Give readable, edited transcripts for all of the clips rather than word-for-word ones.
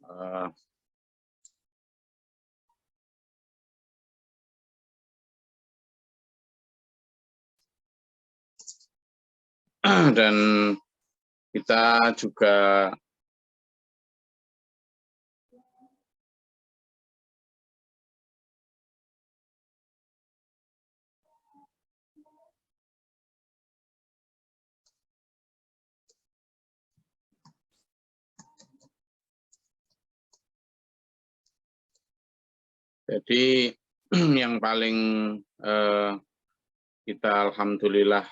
Uh, dan kita juga jadi yang paling kita alhamdulillah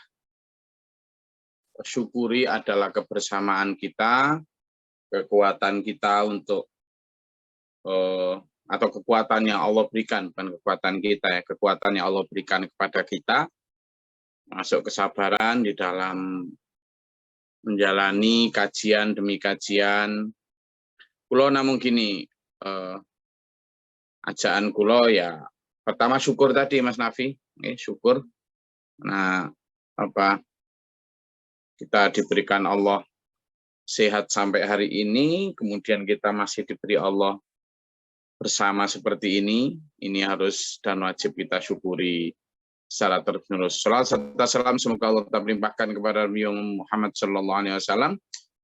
syukuri adalah kebersamaan kita, kekuatan kita untuk atau kekuatan yang Allah berikan, bukan kekuatan kita ya, kekuatan yang Allah berikan kepada kita, masuk kesabaran di dalam menjalani kajian demi kajian. Kulo namun gini, ajaan kulo ya pertama syukur tadi Mas Nafi, syukur. Nah, kita diberikan Allah sehat sampai hari ini, kemudian kita masih diberi Allah bersama seperti ini harus dan wajib kita syukuri secara terus-menerus. Shalawat serta salam semoga Allah tetap limpahkan kepada Nabi Muhammad SAW,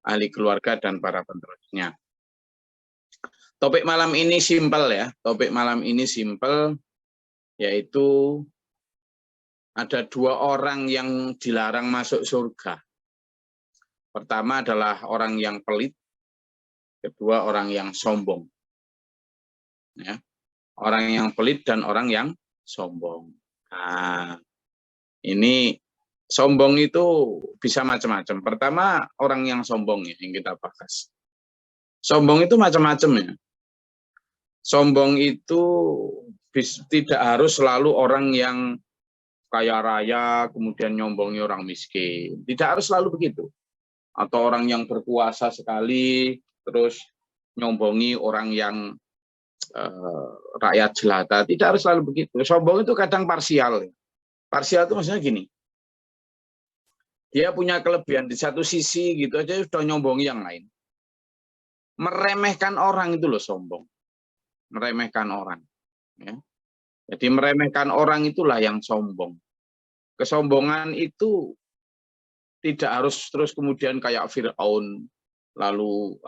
ahli keluarga dan para penerusnya. Topik malam ini simpel ya, yaitu ada dua orang yang dilarang masuk surga. Pertama adalah orang yang pelit, kedua orang yang sombong. Ya. Orang yang pelit dan orang yang sombong. Nah, ini sombong itu bisa macam-macam. Pertama, orang yang sombong ya, yang kita bahas. Sombong itu macam-macam ya. Sombong itu tidak harus selalu orang yang kaya raya, kemudian nyombongi orang miskin. Tidak harus selalu begitu. Atau orang yang berkuasa sekali, terus nyombongi orang yang rakyat jelata. Tidak harus selalu begitu. Sombong itu kadang parsial. Parsial itu maksudnya gini. Dia punya kelebihan di satu sisi gitu aja sudah nyombongi yang lain. Meremehkan orang itu loh sombong. Meremehkan orang. Ya. Jadi meremehkan orang itulah yang sombong. Kesombongan itu tidak harus terus kemudian kayak Fir'aun lalu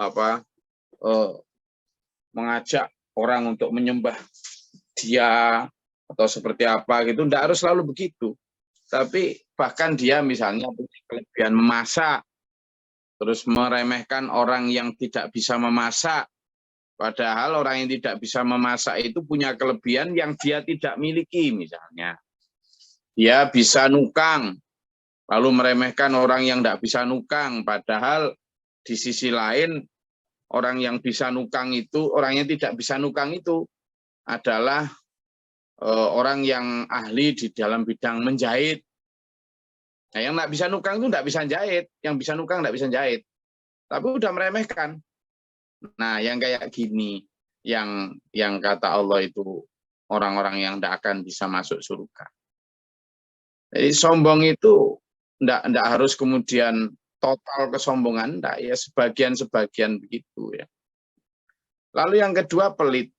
mengajak orang untuk menyembah dia atau seperti apa gitu. Tidak harus selalu begitu. Tapi bahkan dia misalnya punya kelebihan memasak, terus meremehkan orang yang tidak bisa memasak. Padahal orang yang tidak bisa memasak itu punya kelebihan yang dia tidak miliki misalnya. Dia bisa nukang, lalu meremehkan orang yang tidak bisa nukang. Padahal di sisi lain orang yang bisa nukang itu, orang yang tidak bisa nukang itu adalah orang yang ahli di dalam bidang menjahit. Nah, yang tidak bisa nukang itu tidak bisa jahit, yang bisa nukang tidak bisa jahit. Tapi udah meremehkan. Nah, yang kayak gini, yang kata Allah itu orang-orang yang tidak akan bisa masuk surga. Jadi sombong itu tidak harus kemudian total kesombongan, enggak, ya sebagian-sebagian begitu ya. Lalu yang kedua pelit.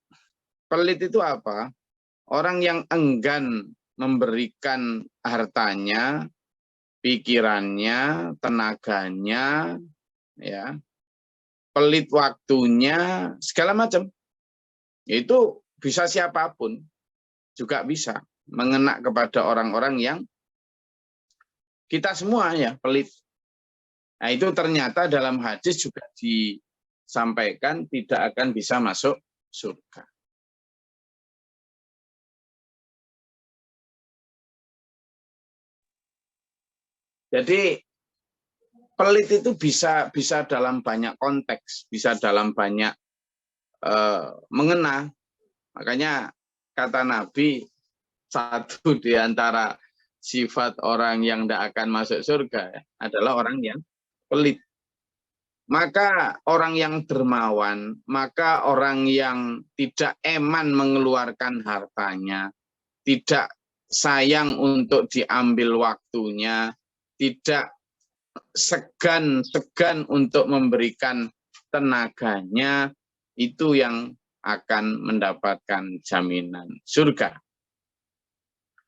Pelit itu apa? Orang yang enggan memberikan hartanya, pikirannya, tenaganya, ya, pelit waktunya, segala macam. Itu bisa siapapun, juga bisa mengena kepada orang-orang yang kita semua ya pelit. Nah itu ternyata dalam hadis juga disampaikan tidak akan bisa masuk surga. Jadi pelit itu bisa dalam banyak konteks, bisa dalam banyak mengena. Makanya kata Nabi, satu di antara sifat orang yang tidak akan masuk surga adalah orang yang pelit. Maka orang yang dermawan, maka orang yang tidak eman mengeluarkan hartanya, tidak sayang untuk diambil waktunya, tidak segan untuk memberikan tenaganya, itu yang akan mendapatkan jaminan surga.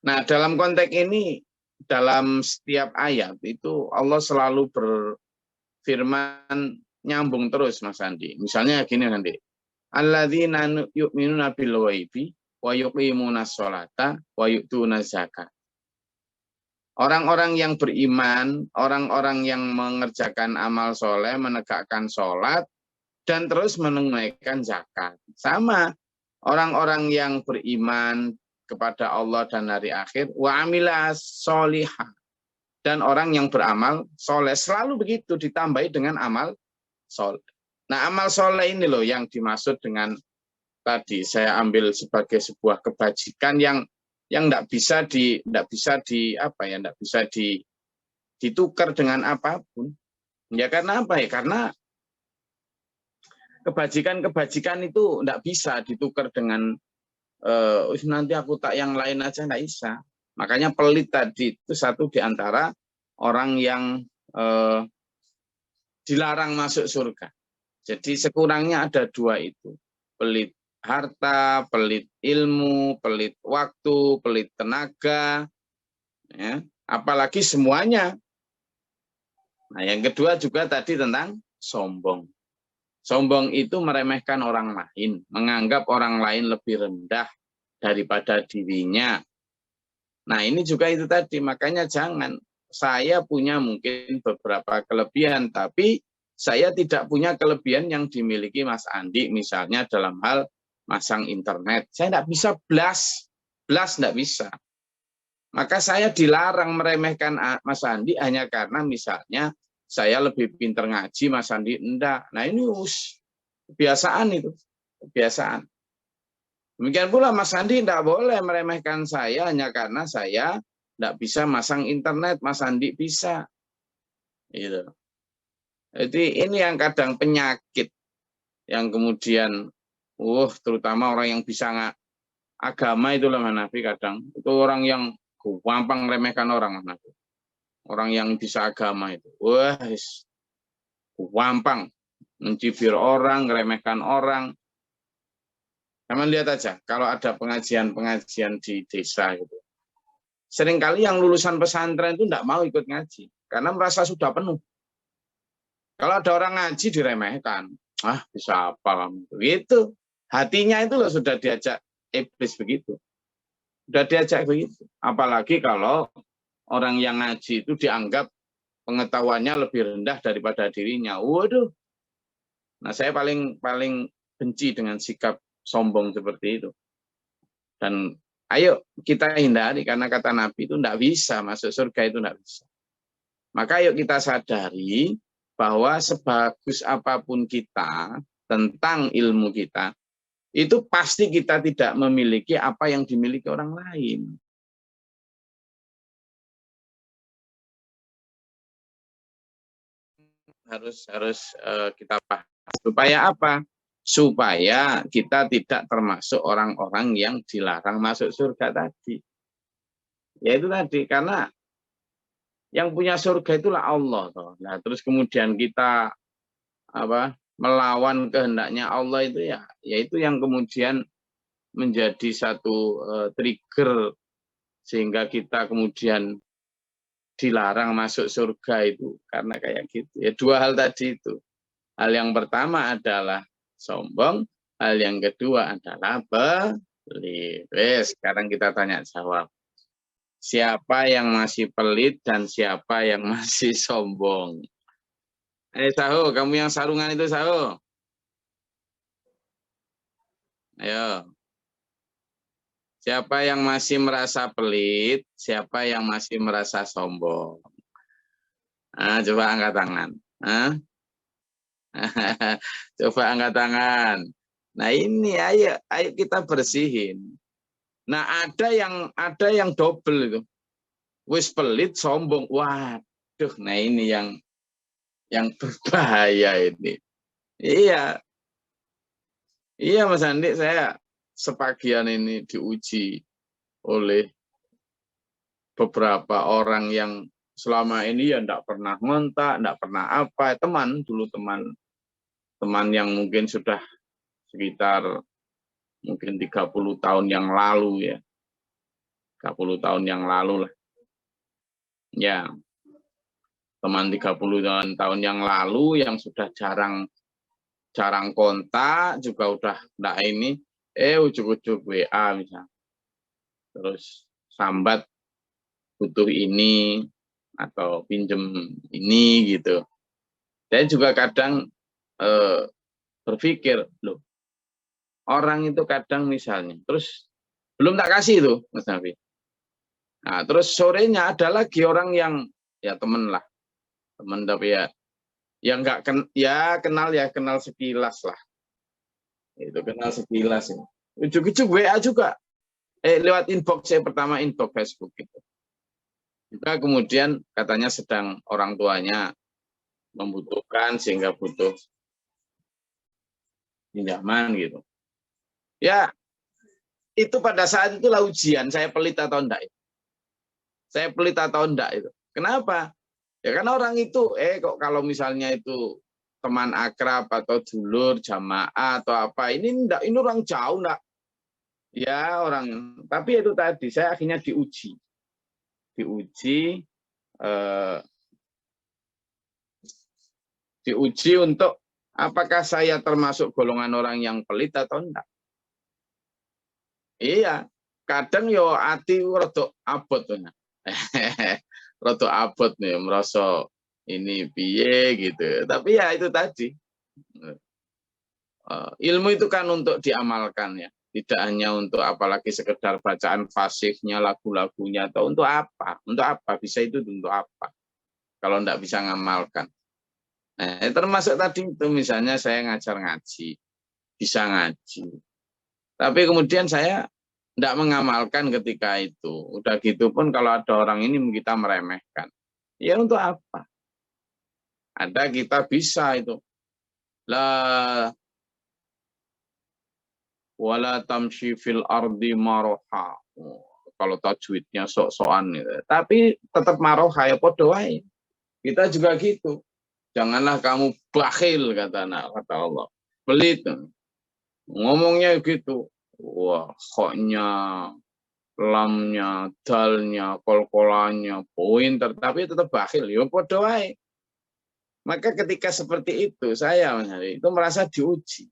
Nah, dalam konteks ini, dalam setiap ayat itu Allah selalu berfirman nyambung terus, Mas Andi. Misalnya gini nanti, alladzina yu'minuna bil ghaibi wa yuqimuna sholata wa yu'tuna zakat. Orang-orang yang beriman, orang-orang yang mengerjakan amal soleh, menegakkan sholat, dan terus menunaikan zakat. Sama, orang-orang yang beriman kepada Allah dan hari akhir, wa amila sholihah, dan orang yang beramal soleh. Selalu begitu, ditambahi dengan amal soleh. Nah, amal soleh ini loh yang dimaksud dengan tadi saya ambil sebagai sebuah kebajikan yang tidak bisa ditukar dengan apapun. Ya karena apa ya? Karena kebajikan itu tidak bisa ditukar dengan nanti aku tak yang lain aja, tidak bisa. Makanya pelit tadi itu satu di antara orang yang dilarang masuk surga. Jadi sekurangnya ada dua itu, pelit harta, pelit ilmu, pelit waktu, pelit tenaga, ya, apalagi semuanya. Nah, yang kedua juga tadi tentang sombong. Sombong itu meremehkan orang lain, menganggap orang lain lebih rendah daripada dirinya. Nah, ini juga itu tadi, makanya jangan. Saya punya mungkin beberapa kelebihan, tapi saya tidak punya kelebihan yang dimiliki Mas Andi, misalnya dalam hal masang internet. Saya tidak bisa blas tidak bisa. Maka saya dilarang meremehkan Mas Andi hanya karena misalnya saya lebih pintar ngaji, Mas Andi enggak. Nah ini kebiasaan itu, kebiasaan. Demikian pula Mas Andi tidak boleh meremehkan saya hanya karena saya tidak bisa masang internet, Mas Andi bisa. Gitu. Jadi ini yang kadang penyakit yang kemudian terutama orang yang bisa agama itu lah Mas Nafi, kadang itu orang yang gampang remehkan orang, Mas Nafi. Orang yang bisa agama itu gampang mencibir orang, meremehkan orang. Teman lihat aja kalau ada pengajian-pengajian di desa gitu. Seringkali yang lulusan pesantren itu tidak mau ikut ngaji karena merasa sudah penuh. Kalau ada orang ngaji diremehkan, bisa apa kamu begitu. Hatinya itu loh sudah diajak iblis begitu. Sudah diajak begitu. Apalagi kalau orang yang ngaji itu dianggap pengetahuannya lebih rendah daripada dirinya. Waduh. Nah, saya paling benci dengan sikap sombong seperti itu. Dan ayo kita hindari karena kata Nabi itu tidak bisa masuk surga, itu tidak bisa. Maka ayo kita sadari bahwa sebagus apapun kita tentang ilmu kita, itu pasti kita tidak memiliki apa yang dimiliki orang lain. Harus kita paham. Supaya apa? Supaya kita tidak termasuk orang-orang yang dilarang masuk surga tadi. Ya itu tadi, karena yang punya surga itulah Allah. Nah, terus kemudian kita melawan kehendaknya Allah itu ya itu yang kemudian menjadi satu trigger sehingga kita kemudian dilarang masuk surga itu karena kayak gitu. Ya dua hal tadi itu. Hal yang pertama adalah sombong, hal yang kedua adalah pelit. Sekarang kita tanya jawab. Siapa yang masih pelit dan siapa yang masih sombong? Saho, kamu yang sarungan itu Saho. Ayo. Siapa yang masih merasa pelit, siapa yang masih merasa sombong? Coba angkat tangan. Coba angkat tangan. Nah ini ayo kita bersihin. Nah ada yang double itu. Wis pelit sombong. Waduh, nah ini yang berbahaya ini. Iya. Iya Mas Andi, saya sebagian ini diuji oleh beberapa orang yang selama ini ya enggak pernah ngontak, enggak pernah apa, teman yang mungkin sudah sekitar mungkin 30 tahun yang lalu ya. 30 tahun yang lalu lah. Ya, teman 30 tahun yang lalu yang sudah jarang kontak juga udah enggak ini, ujuk-ujuk WA misalnya. Terus sambat butuh ini atau pinjem ini gitu. Saya juga kadang berpikir, loh, orang itu kadang misalnya, terus belum tak kasih itu, Mas Nafi. Nah, terus sorenya ada lagi orang yang ya temen lah, temen tapi ya nggak kenal sekilas lah. Itu kenal sekilas ya. Ujuk-ujuk WA juga. Lewat inbox saya pertama inbox Facebook gitu. Juga kemudian katanya sedang orang tuanya membutuhkan sehingga butuh pinjaman gitu. Ya, itu pada saat itulah ujian saya pelit atau enggak. Saya pelit atau enggak itu. Kenapa? Ya karena orang itu kok kalau misalnya itu teman akrab atau dulur jamaah atau apa, ini enggak, ini orang jauh enggak. Ya orang, tapi itu tadi saya akhirnya diuji untuk apakah saya termasuk golongan orang yang pelit atau enggak. Iya, kadang yo ati rada abot tuh. Rada abot nih merasa ini piye gitu. Tapi ya itu tadi. Ilmu itu kan untuk diamalkan ya. Tidak hanya untuk apalagi sekedar bacaan fasihnya, lagu-lagunya atau untuk apa? Untuk apa? Bisa itu untuk apa? Kalau enggak bisa ngamalkan. Nah, termasuk tadi itu misalnya saya ngajar ngaji, bisa ngaji. Tapi kemudian saya tidak mengamalkan ketika itu. Udah gitu pun kalau ada orang ini kita meremehkan. Ya untuk apa? Ada kita bisa itu. La wala tamshi fil ardi maroha. Kalau tajwidnya sok-sokan gitu. Tapi tetap maroha ya podo wae. Kita juga gitu. Janganlah kamu bakhil kata Allah. Pelit. Ngomongnya gitu. Wah, koknya, lamnya, dalnya, kol-kolannya, pointer, tapi tetap bakhil. Ya podo wae. Maka ketika seperti itu saya itu merasa diuji.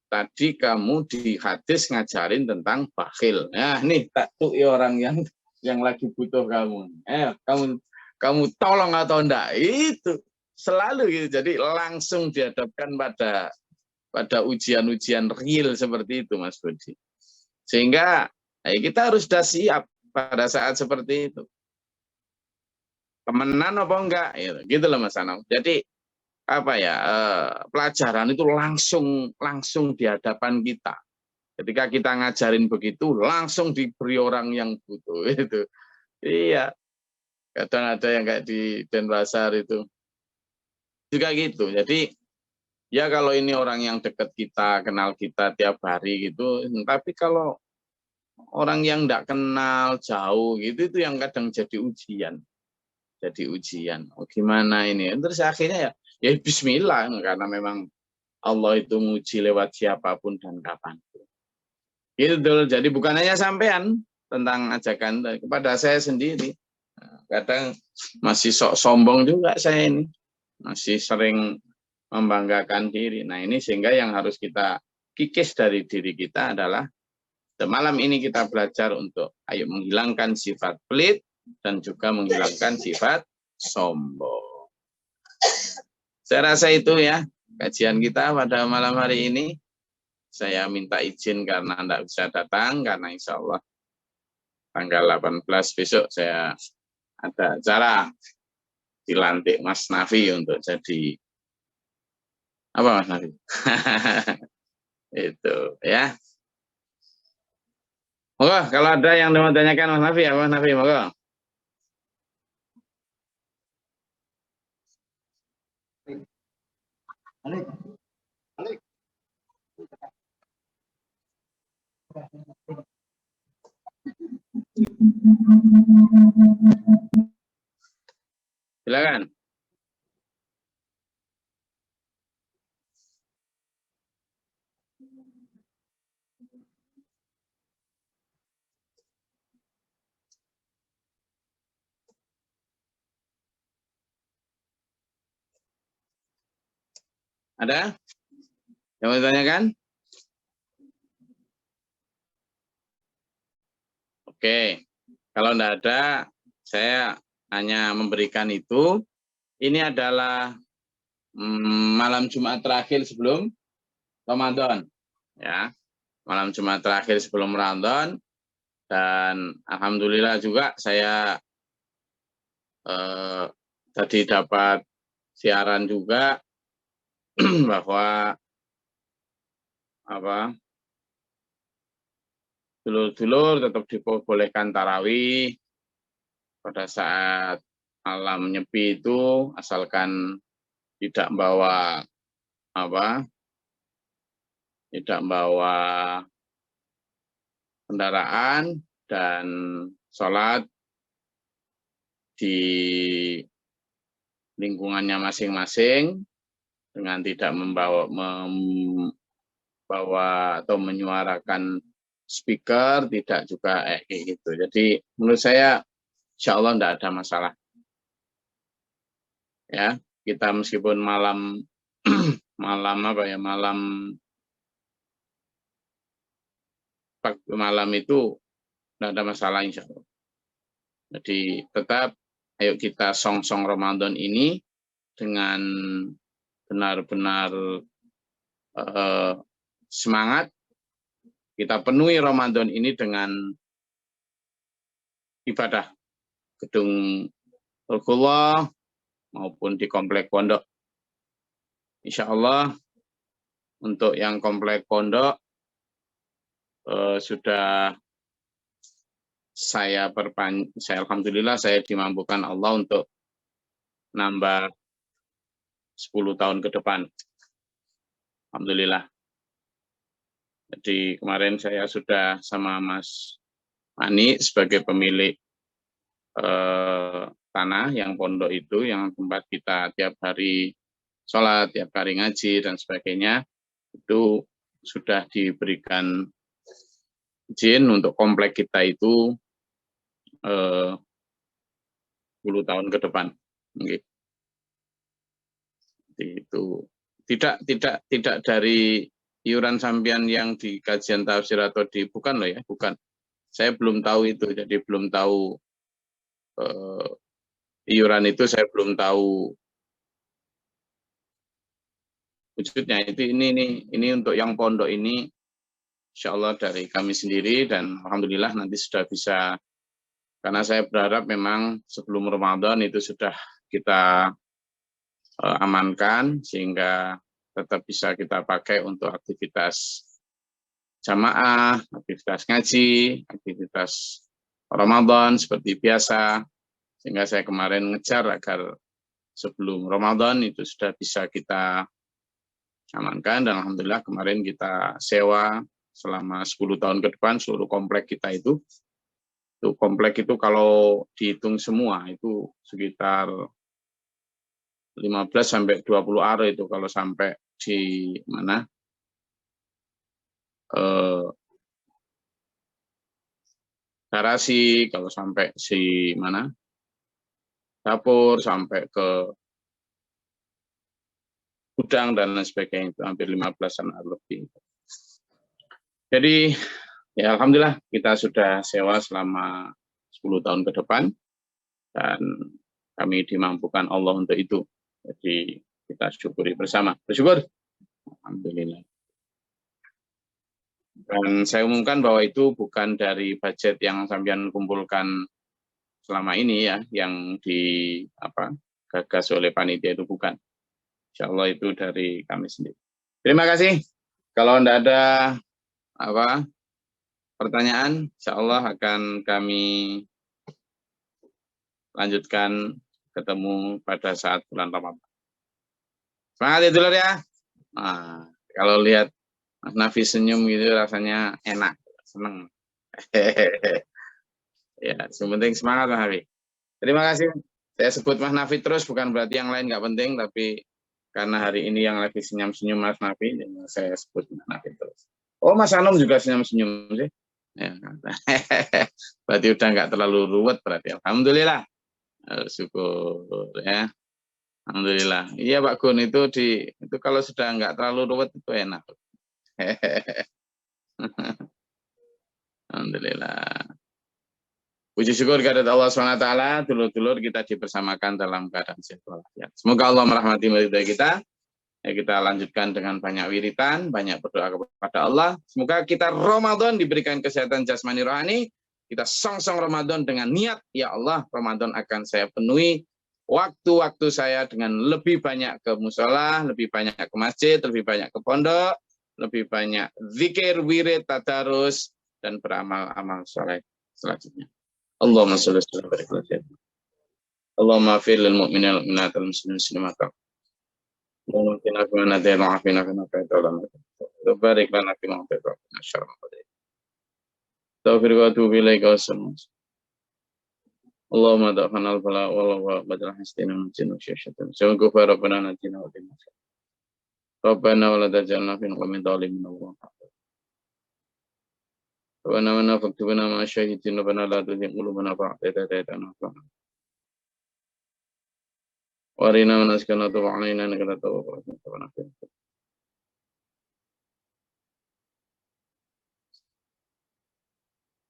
Tadi kamu di hadis ngajarin tentang bakhil. Nah, nih tak tuh orang yang lagi butuh kamu. Kamu tolong atau enggak? Itu selalu gitu. Jadi langsung dihadapkan pada ujian-ujian real seperti itu, Mas Budi. Sehingga kita harus sudah siap pada saat seperti itu. Temenan apa enggak? Gitu loh Mas Anam. Jadi apa ya, pelajaran itu langsung di hadapan kita. Ketika kita ngajarin begitu, langsung diberi orang yang butuh itu. Iya, kadang ada yang kayak di Denpasar itu juga gitu. Jadi ya kalau ini orang yang dekat kita, kenal kita tiap hari gitu, tapi kalau orang yang enggak kenal jauh gitu itu yang kadang jadi ujian. Jadi ujian. Oh, gimana ini? Terus akhirnya ya bismillah karena memang Allah itu nguji lewat siapapun dan kapanpun. Gitu. Jadi bukan hanya sampean tentang ajakan kepada saya sendiri. Kadang masih sok sombong juga saya ini. Masih sering membanggakan diri. Nah, ini sehingga yang harus kita kikis dari diri kita adalah malam ini kita belajar untuk ayo menghilangkan sifat pelit dan juga menghilangkan sifat sombong. Saya rasa itu ya kajian kita pada malam hari ini. Saya minta izin karena tidak bisa datang, karena insya Allah tanggal 18 besok saya ada acara dilantik Mas Nafi untuk jadi apa Mas Nafi? Itu ya. Moga kalau ada yang mau tanyakan Mas Nafi ya Mas Nafi, moga. Silakan. Ada yang mau ditanyakan? Oke, kalau tidak ada, saya hanya memberikan itu. Ini adalah malam Jumat terakhir sebelum Ramadan, ya, malam Jumat terakhir sebelum Ramadan, dan alhamdulillah juga saya tadi dapat siaran juga bahwa dulur-dulur tetap diperbolehkan tarawih pada saat malam nyepi itu, asalkan tidak bawa tidak bawa kendaraan dan sholat di lingkungannya masing-masing dengan tidak membawa atau menyuarakan speaker, tidak juga gitu. Jadi menurut saya insya Allah tidak ada masalah. Ya, kita meskipun malam malam itu tidak ada masalah insya Allah. Jadi tetap ayo kita song-song Ramadan ini dengan benar-benar semangat. Kita penuhi Ramadan ini dengan ibadah gedung Rasulullah maupun di komplek pondok. Insya Allah untuk yang komplek pondok sudah saya alhamdulillah saya dimampukan Allah untuk nambah 10 tahun ke depan. Alhamdulillah. Jadi kemarin saya sudah sama Mas Mani sebagai pemilik tanah yang pondok itu, yang tempat kita tiap hari sholat, tiap hari ngaji dan sebagainya, itu sudah diberikan izin untuk komplek kita itu 10 tahun ke depan. Itu tidak dari iuran sampean yang di kajian tafsir atau di bukan loh ya, bukan. Saya belum tahu itu, jadi belum tahu iuran itu, saya belum tahu wujudnya. Itu ini untuk yang pondok ini insya Allah dari kami sendiri, dan alhamdulillah nanti sudah bisa, karena saya berharap memang sebelum Ramadan itu sudah kita amankan sehingga tetap bisa kita pakai untuk aktivitas jamaah, aktivitas ngaji, aktivitas Ramadan seperti biasa, sehingga saya kemarin ngejar agar sebelum Ramadan itu sudah bisa kita amankan, dan alhamdulillah kemarin kita sewa selama 10 tahun ke depan seluruh komplek kita itu komplek itu kalau dihitung semua itu sekitar 15 sampai 20 are itu kalau sampai di mana garasi, kalau sampai si mana dapur, sampai ke gudang dan lain sebagainya, itu hampir 15-an lebih. Jadi ya alhamdulillah kita sudah sewa selama 10 tahun ke depan dan kami dimampukan Allah untuk itu. Jadi kita syukuri bersama. Bersyukur. Alhamdulillah. Dan saya umumkan bahwa itu bukan dari budget yang sampean kumpulkan selama ini ya, yang gagas oleh panitia, itu bukan. Insya Allah itu dari kami sendiri. Terima kasih. Kalau tidak ada pertanyaan, insya Allah akan kami lanjutkan ketemu pada saat bulan Ramadan. Semangat ya dulur ya. Nah, kalau lihat Mas Nafi senyum gitu rasanya enak, seneng. Ya, sementing semangat Mas Nafi. Terima kasih. Saya sebut Mas Nafi terus bukan berarti yang lain nggak penting, tapi karena hari ini yang lagi senyum-senyum Mas Nafi, saya sebut Mas Nafi terus. Oh, Mas Anom juga senyum-senyum sih. Ya, berarti udah nggak terlalu ruwet berarti. Alhamdulillah. Syukur ya. Alhamdulillah. Iya Pak Gun, itu kalau sudah nggak terlalu ruwet itu enak. Alhamdulillah. Puji syukur kehadirat Allah SWT, dulur-dulur kita dipersamakan dalam keadaan sehat walafiat. Semoga Allah merahmati meridai kita. Ya, kita lanjutkan dengan banyak wiritan, banyak berdoa kepada Allah. Semoga kita Ramadan diberikan kesehatan jasmani rohani. Kita song-song Ramadan dengan niat, ya Allah, Ramadan akan saya penuhi waktu-waktu saya dengan lebih banyak ke musola, lebih banyak ke masjid, lebih banyak ke pondok, lebih banyak zikir, wirid, tadarus, dan beramal-amal soleh selanjutnya. Allahumma sholli wa barik ala sayyidina. Allahumma fir lil mu'minina wal mu'minat wal muslimin muslimat. Allahumma qina fi man hadayta wa afina fi man tawallait. Wa barik lana fi ma atayta wa qina syarra ma qadait. Taufiq wa atubu ilaika wassalam. Allahumma da'fana al-bala wa badal hasdina min jinni wa syaitan. Semoga rabbana natina wa bina. Rabbana wa la taj'alna fi qawmin dhalimin wa Rabbana faktubna ma syahidin rabbana la tuzigh qulubana ba'da idh hadaytana wa arina manasikana tub 'alaina innaka antat tawwabur rahim.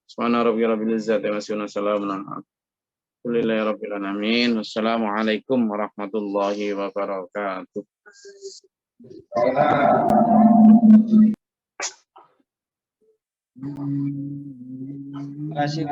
Subhana rabbika rabbil izzati amma yasifun, salamun alhamdulillahi rabbil alamin. Wassalamualaikum warahmatullahi wabarakatuh. Terima kasih.